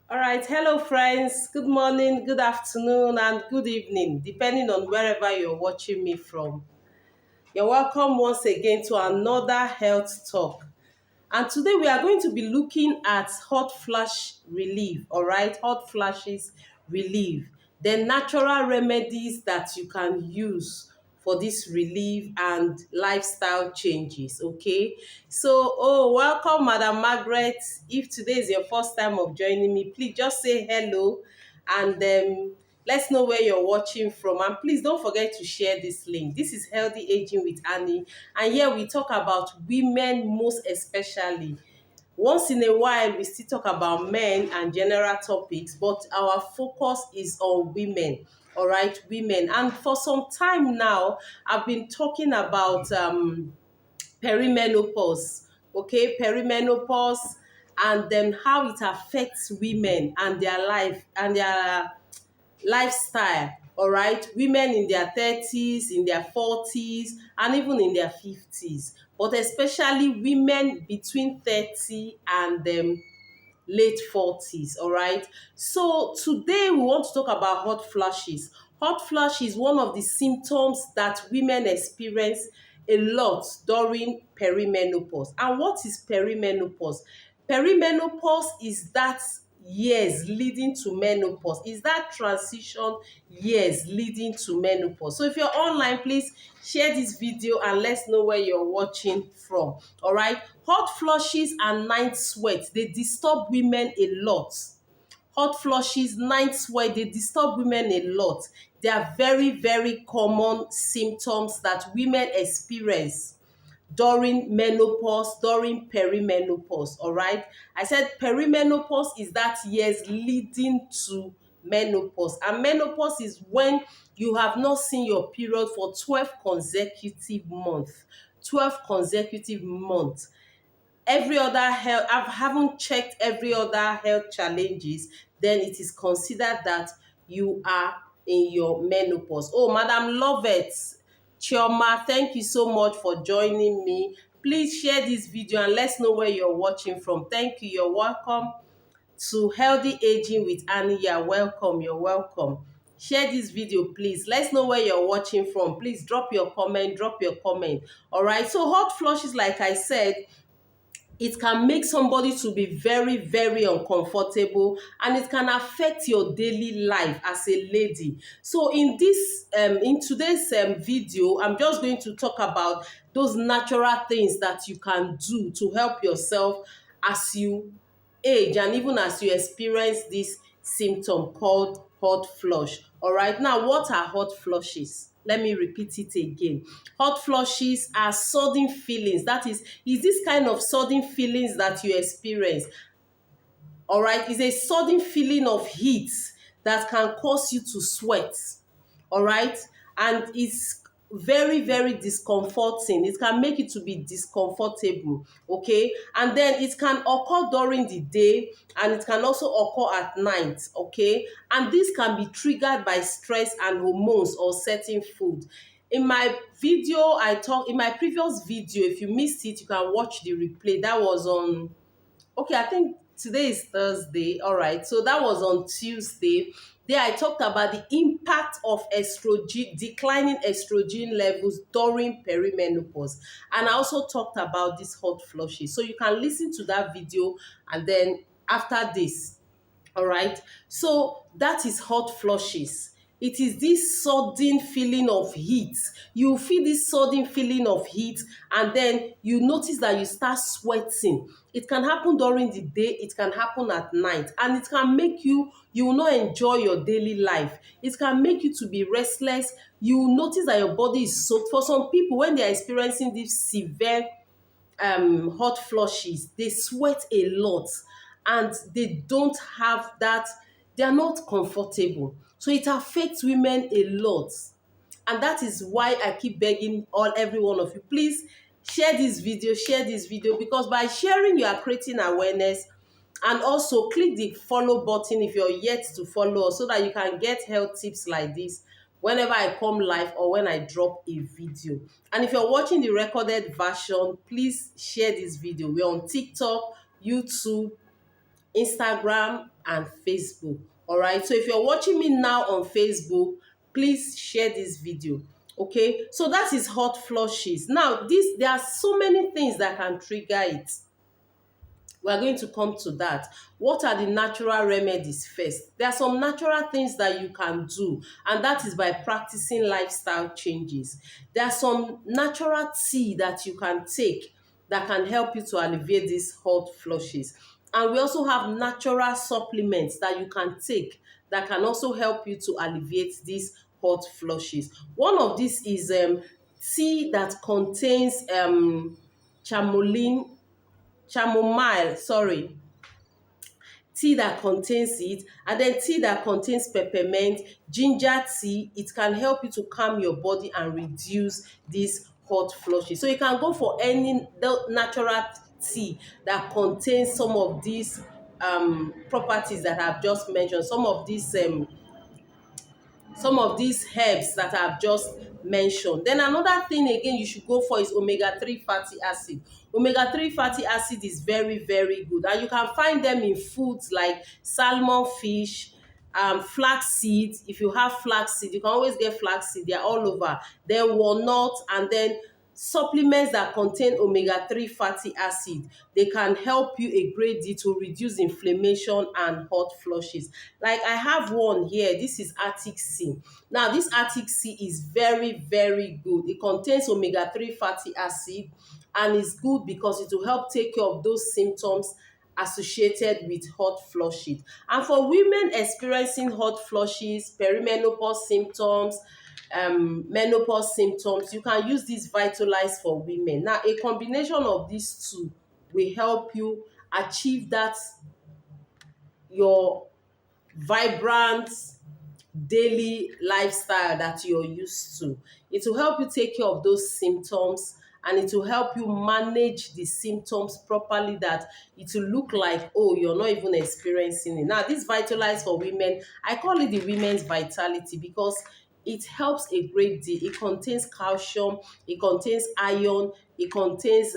All right, hello friends. Good morning, good afternoon, and good evening, depending on wherever you're watching me from. You're welcome once again to another health talk. And today we are going to be looking at hot flash relief, all right? Hot flashes relief. The natural remedies that you can use for this relief and lifestyle changes, okay? So, welcome, Madam Margaret. If today is your first time of joining me, please just say hello and let's know where you're watching from. And please don't forget to share this link. This is Healthy Aging with Annie. And here we talk about women most especially. Once in a while, we still talk about men and general topics, but our focus is on women. All right, women. And for some time now, I've been talking about perimenopause, okay, perimenopause, and then how it affects women and their life and their lifestyle. All right, women in their 30s, in their 40s, and even in their 50s, but especially women between 30 and late 40s. All right, so today we want to talk about hot flashes. Hot flash is one of the symptoms that women experience a lot during perimenopause. And what is perimenopause? Perimenopause is that years leading to menopause, is that transition years leading to menopause. So if you're online, please share this video and let's know where you're watching from. All right, hot flushes and night sweat, they disturb women a lot. Hot flushes, night sweat, they disturb women a lot. They are very, very common symptoms that women experience during menopause, during perimenopause. All right. I said perimenopause is that years leading to menopause. And menopause is when you have not seen your period for 12 consecutive months. 12 consecutive months. Every other health, I haven't checked every other health challenges, then it is considered that you are in your menopause. Oh, Madam Lovett, Chioma, thank you so much for joining me. Please share this video and let's know where you're watching from. Thank you. You're welcome to Healthy Aging with Annie. You're welcome. You're welcome. Share this video, please. Let's know where you're watching from. Please drop your comment. Drop your comment. All right. So hot flushes, like I said, it can make somebody to be very, very uncomfortable, and it can affect your daily life as a lady. So in today's video, I'm just going to talk about those natural things that you can do to help yourself as you age and even as you experience this symptom called hot flush. All right, now what are hot flushes? Let me repeat it again. Hot flushes are sudden feelings. That is this kind of sudden feelings that you experience. All right, it's a sudden feeling of heat that can cause you to sweat. All right, and it's very, very discomforting. It can make you to be discomfortable. Okay, and then it can occur during the day and it can also occur at night. Okay, and this can be triggered by stress and hormones or certain food. In my video, in my previous video, if you missed it, you can watch the replay. That was on, okay, I think today is Thursday. All right. So that was on Tuesday. There I talked about the impact of estrogen, declining estrogen levels during perimenopause. And I also talked about this hot flushes. So you can listen to that video and then after this. All right. So that is hot flushes. It is this sudden feeling of heat. You feel this sudden feeling of heat, and then you notice that you start sweating. It can happen during the day, it can happen at night, and it can make you will not enjoy your daily life. It can make you to be restless. You will notice that your body is soaked. For some people, when they are experiencing this severe hot flushes, they sweat a lot and they don't have that, they are not comfortable. So it affects women a lot. And that is why I keep begging every one of you, please share this video, because by sharing you are creating awareness. And also click the follow button if you're yet to follow us, so that you can get health tips like this whenever I come live or when I drop a video. And if you're watching the recorded version, please share this video. We're on TikTok, YouTube, Instagram, and Facebook. All right. So if you're watching me now on Facebook, please share this video. Okay. So that is hot flushes. Now, there are so many things that can trigger it. We are going to come to that. What are the natural remedies first? There are some natural things that you can do, and that is by practicing lifestyle changes. There are some natural tea that you can take that can help you to alleviate these hot flushes. And we also have natural supplements that you can take that can also help you to alleviate these hot flushes. One of these is tea that contains chamomile, sorry, tea that contains it, and then tea that contains peppermint, ginger tea. It can help you to calm your body and reduce these hot flushes. So you can go for any natural tea that contains some of these properties that I've just mentioned, some of these herbs that I've just mentioned. Then another thing again you should go for is omega-3 fatty acid. Omega-3 fatty acid is very, very good, and you can find them in foods like salmon, fish, flaxseed. If you have flaxseed, you can always get flaxseed. They're all over. Then walnut, and then supplements that contain omega-3 fatty acid. They can help you a great deal to reduce inflammation and hot flushes. Like I have one here. This is Arctic Sea. Now this Arctic Sea is very, very good. It contains omega-3 fatty acid, and it's good because it will help take care of those symptoms associated with hot flushes. And for women experiencing hot flushes, perimenopause symptoms, menopause symptoms, you can use this Vitalize for women. Now, a combination of these two will help you achieve that your vibrant daily lifestyle that you're used to. It will help you take care of those symptoms, and it will help you manage the symptoms properly, that it will look like, oh, you're not even experiencing it. Now, this Vitalize for women, I call it the women's vitality because it helps a great deal. It contains calcium, it contains iron, it contains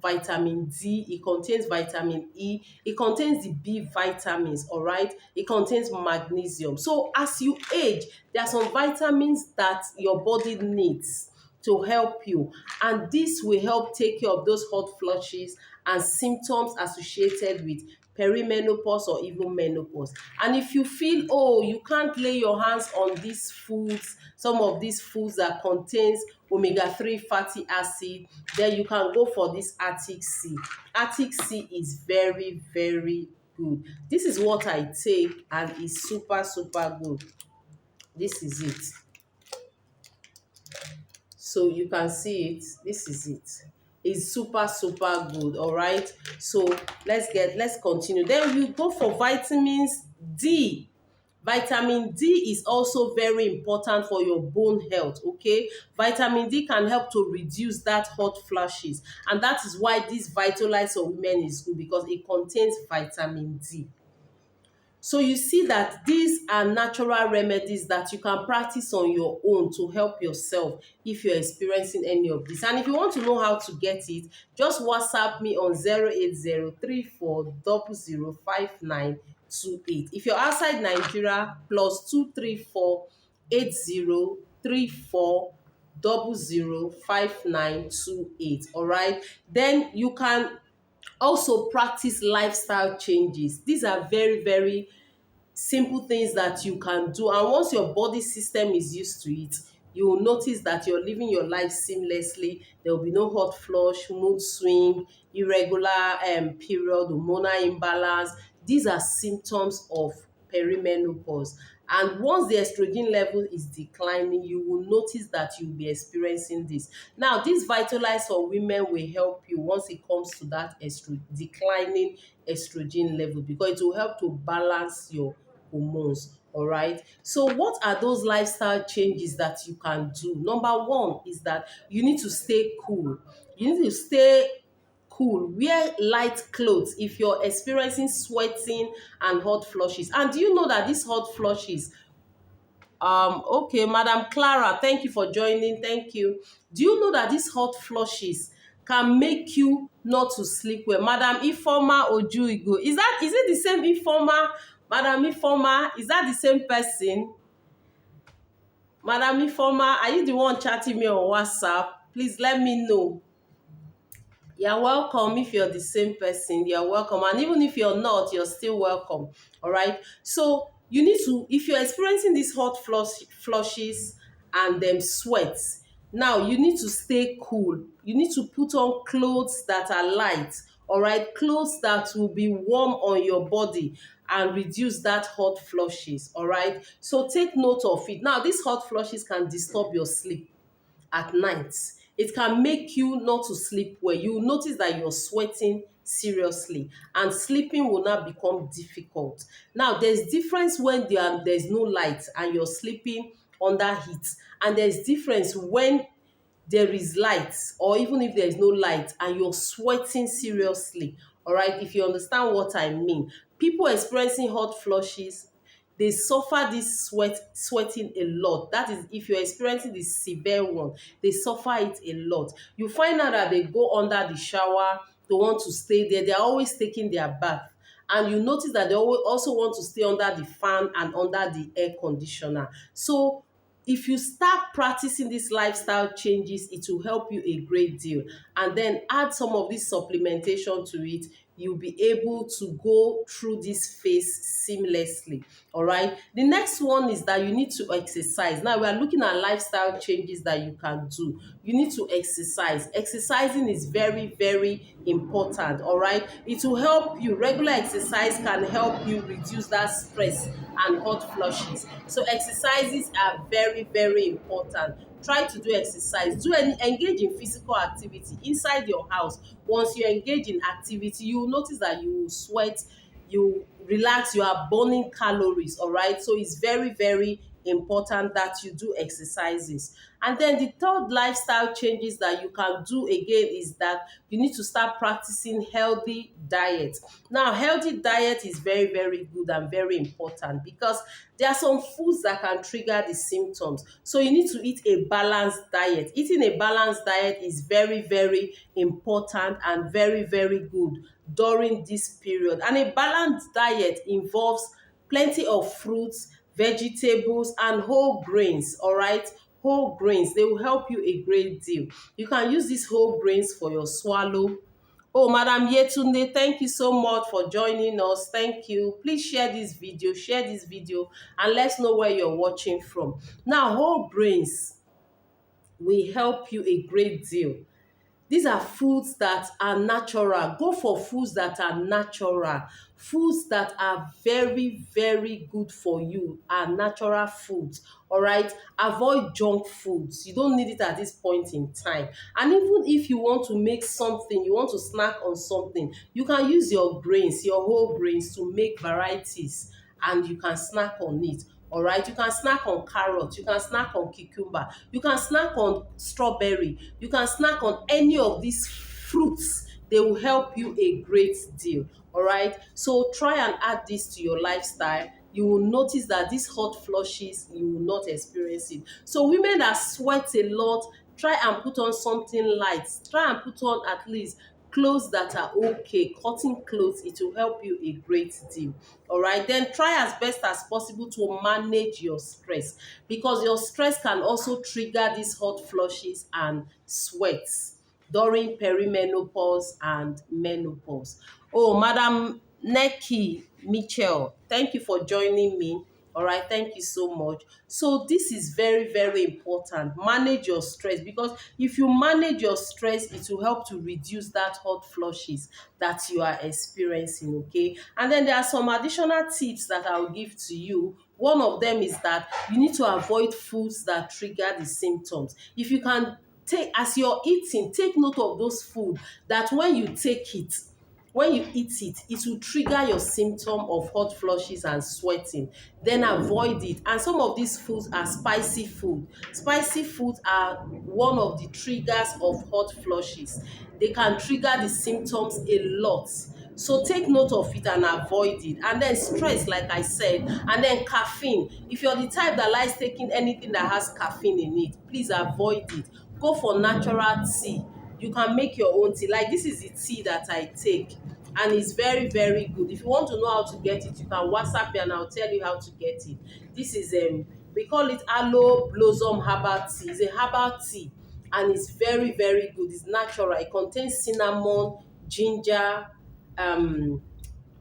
vitamin D, it contains vitamin E, it contains the B vitamins, all right? It contains magnesium. So as you age, there are some vitamins that your body needs to help you, and this will help take care of those hot flushes and symptoms associated with perimenopause or even menopause. And if you feel, oh, you can't lay your hands on these foods, some of these foods that contains omega-3 fatty acid, then you can go for this Arctic Sea. Arctic Sea is very, very good. This is what I take, and it's super, super good. This is it. So you can see it. This is it. It's super, super good. All right. So let's continue. Then you go for vitamins D. Vitamin D is also very important for your bone health. Okay, vitamin D can help to reduce that hot flashes, and that is why this Vitalize for women is good, because it contains vitamin D. So you see that these are natural remedies that you can practice on your own to help yourself if you're experiencing any of this. And if you want to know how to get it, just WhatsApp me on 08034005928. If you're outside Nigeria, +2348034005928. All right. Then you can also practice lifestyle changes. These are very, very simple things that you can do, and once your body system is used to it, you will notice that you're living your life seamlessly. There will be no hot flush, mood swing, irregular period, hormonal imbalance. These are symptoms of perimenopause, and once the estrogen level is declining, you will notice that you'll be experiencing this. Now, this Vitalize for women will help you once it comes to that declining estrogen level, because it will help to balance your hormones. All right. So what are those lifestyle changes that you can do? Number one is that you need to stay cool. You need to stay cool. Wear light clothes if you're experiencing sweating and hot flushes. And do you know that these hot flushes, okay, Madam Clara, thank you for joining. Thank you. Do you know that these hot flushes can make you not to sleep well. Madam Ifoma Ojuigo, is it the same Ifoma? Madam Ifoma, is that the same person? Madam Ifoma, are you the one chatting me on WhatsApp? Please let me know. You're welcome. If you're the same person, you're welcome. And even if you're not, you're still welcome. All right. So you need to, if you're experiencing these hot flushes and sweats, now you need to stay cool. You need to put on clothes that are light. All right. Clothes that will be warm on your body and reduce that hot flushes. All right. So take note of it. Now, these hot flushes can disturb your sleep at night. It can make you not to sleep well. You will notice that you're sweating seriously and sleeping will now become difficult. Now, there's difference when there's no light and you're sleeping under heat, and there's difference when there is light, or even if there is no light and you're sweating seriously. All right, if you understand what I mean. People experiencing hot flushes, they suffer this sweating a lot. That is, if you're experiencing the severe one, they suffer it a lot. You find out that they go under the shower, they want to stay there, they're always taking their bath, and you notice that they also want to stay under the fan and under the air conditioner. So if you start practicing these lifestyle changes, it will help you a great deal. And then add some of this supplementation to it, you'll be able to go through this phase seamlessly. All right. The next one is that you need to exercise. Now we are looking at lifestyle changes that you can do. You need to exercise. Exercising is very, very important. All right. It will help you. Regular exercise can help you reduce that stress and hot flushes. So exercises are very, very important. Try to do exercise. Engage in physical activity inside your house. Once you engage in activity, you will notice that you will sweat, you relax, you are burning calories. All right, so it's very, very important that you do exercises. And then the third lifestyle changes that you can do again is that you need to start practicing healthy diet. Now, healthy diet is very, very good and very important because there are some foods that can trigger the symptoms. So you need to eat a balanced diet. Eating a balanced diet is very, very important and very, very good during this period. And a balanced diet involves plenty of fruits, vegetables, and whole grains. All right, whole grains, they will help you a great deal. You can use these whole grains for your swallow. Oh, Madam Yetunde, thank you so much for joining us. Thank you. Please share this video, and let's know where you're watching from. Now, whole grains will help you a great deal. These are foods that are natural. Go for foods that are natural. Foods that are very, very good for you are natural foods. All right. Avoid junk foods. You don't need it at this point in time. And even if you want to make something, you want to snack on something, you can use your grains, your whole grains, to make varieties, and you can snack on it. All right, you can snack on carrot, you can snack on cucumber, you can snack on strawberry, you can snack on any of these fruits. They will help you a great deal. All right, so try and add this to your lifestyle. You will notice that these hot flushes, you will not experience it. So women that sweat a lot, try and put on something light. Try and put on at least clothes that are okay, cotton clothes. It will help you a great deal. All right, then try as best as possible to manage your stress, because your stress can also trigger these hot flushes and sweats during perimenopause and menopause. Oh, Madam Neki Mitchell, thank you for joining me. All right, thank you so much. So this is very, very important. Manage your stress, because if you manage your stress, it will help to reduce that hot flushes that you are experiencing. Okay, and then there are some additional tips that I will give to you. One of them is that you need to avoid foods that trigger the symptoms. If you can take, as you're eating, take note of those food that when you take it, when you eat it, it will trigger your symptom of hot flushes and sweating. Then avoid it. And some of these foods are spicy food. Spicy foods are one of the triggers of hot flushes. They can trigger the symptoms a lot. So take note of it and avoid it. And then stress, like I said, and then caffeine. If you're the type that likes taking anything that has caffeine in it, please avoid it. Go for natural tea. You can make your own tea. Like this is the tea that I take, and it's very, very good. If you want to know how to get it, you can WhatsApp me and I'll tell you how to get it. This is we call it aloe blossom herbal tea. It's a herbal tea, and it's very, very good. It's natural. It contains cinnamon, ginger, um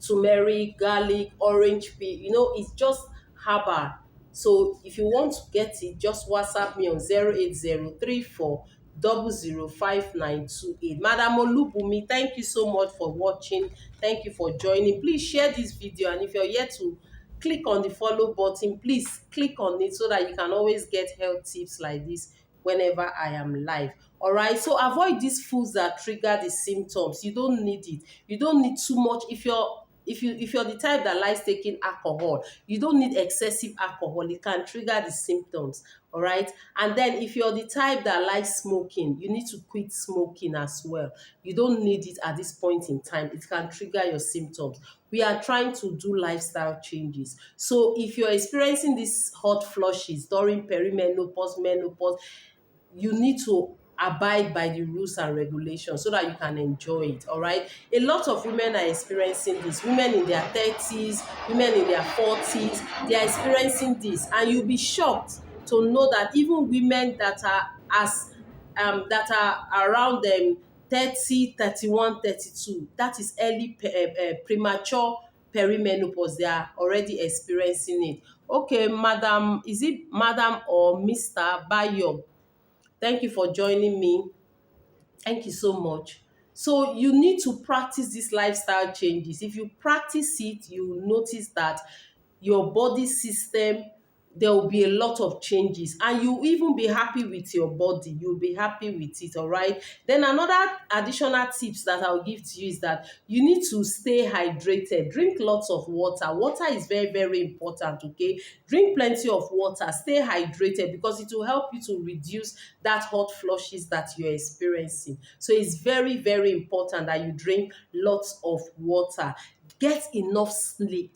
turmeric, garlic, orange peel. It's just herbal. So if you want to get it, just WhatsApp me on 08034 005928. Madam Olubumi, thank you so much for watching. Thank you for joining. Please share this video, and if you're yet to click on the follow button, please click on it so that you can always get health tips like this whenever I am live. All right, so avoid these foods that trigger the symptoms. You don't need it. You don't need too much. If you're the type that likes taking alcohol, you don't need excessive alcohol. It can trigger the symptoms. All right, and then if you're the type that likes smoking, you need to quit smoking as well. You don't need it at this point in time. It can trigger your symptoms. We are trying to do lifestyle changes. So if you're experiencing these hot flushes during perimenopause, menopause, you need to abide by the rules and regulations so that you can enjoy it. All right, a lot of women are experiencing this. Women in their 30s, women in their 40s, they are experiencing this, and you'll be shocked to know that even women that are as that are around them 30, 31, 32, that is early premature perimenopause, they are already experiencing it. Okay, madam, is it madam or Mr. Bayo? Thank you for joining me. Thank you so much. So you need to practice these lifestyle changes. If you practice it, you will notice that your body system, there will be a lot of changes, and you even be happy with your body. You'll be happy with it. All right, then another additional tips that I'll give to you is that you need to stay hydrated. Drink lots of water. Water is very, very important. Okay, drink plenty of water, stay hydrated, because it will help you to reduce that hot flushes that you're experiencing. So it's very, very important that you drink lots of water. Get enough sleep.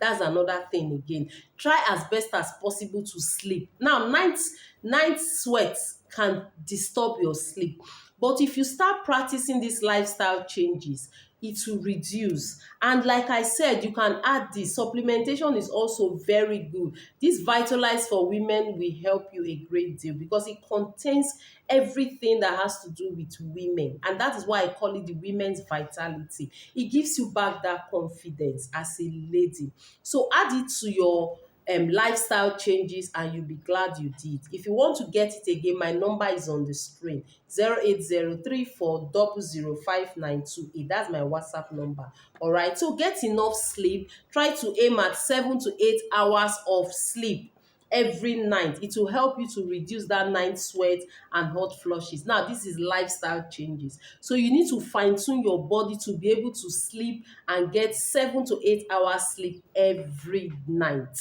That's another thing again. Try as best as possible to sleep. Now, night sweats can disturb your sleep, but if you start practicing these lifestyle changes, it will reduce. And like I said, you can add this. Supplementation is also very good. This Vitalize for Women will help you a great deal, because it contains everything that has to do with women. And that is why I call it the women's vitality. It gives you back that confidence as a lady. So add it to your lifestyle changes, and you'll be glad you did. If you want to get it again, my number is on the screen, 08034 005928. That's my WhatsApp number. All right, so get enough sleep. Try to aim at 7 to 8 hours of sleep every night. It will help you to reduce that night sweat and hot flushes. Now, this is lifestyle changes. So you need to fine-tune your body to be able to sleep and get 7 to 8 hours sleep every night.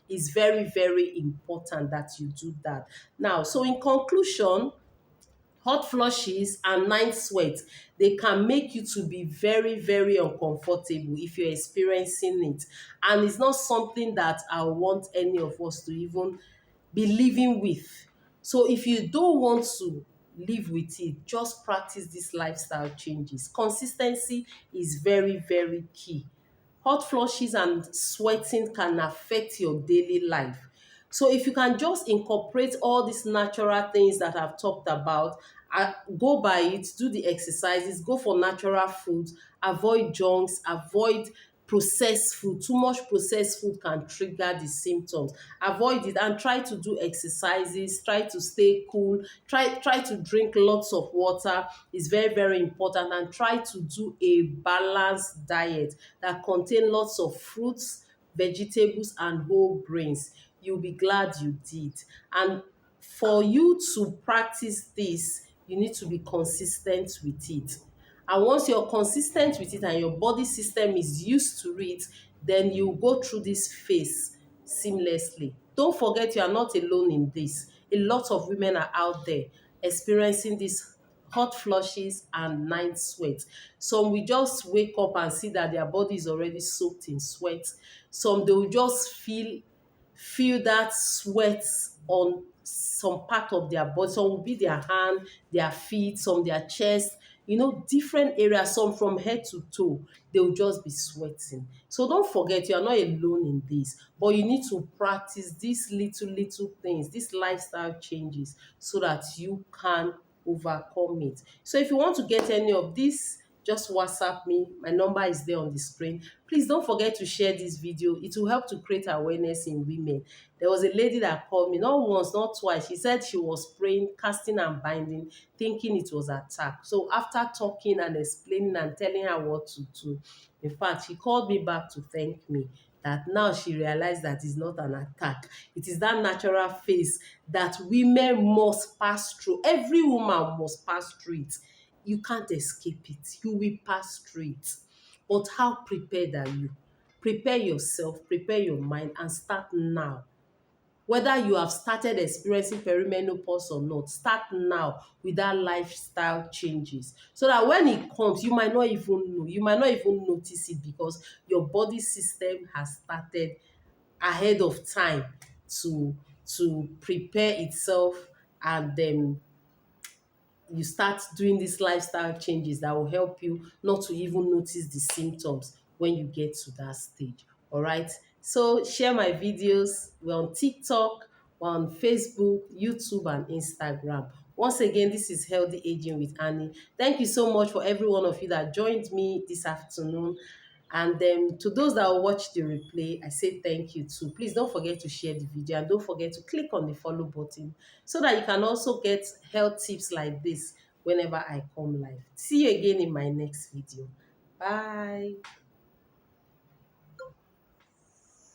It's very, very important that you do that. Now, so in conclusion, hot flushes and night sweat, they can make you to be very, very uncomfortable if you're experiencing it. And it's not something that I want any of us to even be living with. So if you don't want to live with it, just practice these lifestyle changes. Consistency is very, very key. Hot flushes and sweating can affect your daily life. So if you can just incorporate all these natural things that I've talked about, go by it, do the exercises, go for natural foods, avoid junks, avoid processed food. Too much processed food can trigger the symptoms. Avoid it and try to do exercises, try to stay cool, try to drink lots of water. It's very, very important. And try to do a balanced diet that contain lots of fruits, vegetables, and whole grains. You'll be glad you did. And for you to practice this, you need to be consistent with it. And once you're consistent with it and your body system is used to it, then you go through this phase seamlessly. Don't forget, you are not alone in this. A lot of women are out there experiencing these hot flushes and night sweat. Some will just wake up and see that their body is already soaked in sweat. Some, they will just feel feel that sweat on some part of their body. Some will be their hand, their feet, some their chest, different areas, some from head to toe. They will just be sweating. So don't forget, you are not alone in this, but you need to practice these little things, these lifestyle changes, so that you can overcome it. So if you want to get any of this, just WhatsApp me. My number is there on the screen. Please don't forget to share this video. It will help to create awareness in women. There was a lady that called me, not once, not twice. She said she was praying, casting and binding, thinking it was attack. So after talking and explaining and telling her what to do, in fact, she called me back to thank me that now she realized that it's not an attack. It is that natural phase that women must pass through. Every woman must pass through it. You can't escape it. You will pass through it. But how prepared are you? Prepare yourself, prepare your mind, and start now. Whether you have started experiencing perimenopause or not, start now with that lifestyle changes. So that when it comes, you might not even know. You might not even notice it because your body system has started ahead of time to prepare itself, and then you start doing these lifestyle changes that will help you not to even notice the symptoms when you get to that stage. All right. So share my videos. We're on TikTok, we're on Facebook, YouTube, and Instagram. Once again, this is Healthy Aging with Annie. Thank you so much for every one of you that joined me this afternoon. And then to those that will watch the replay, I say thank you too. Please don't forget to share the video, and don't forget to click on the follow button so that you can also get health tips like this whenever I come live. See you again in my next video. Bye.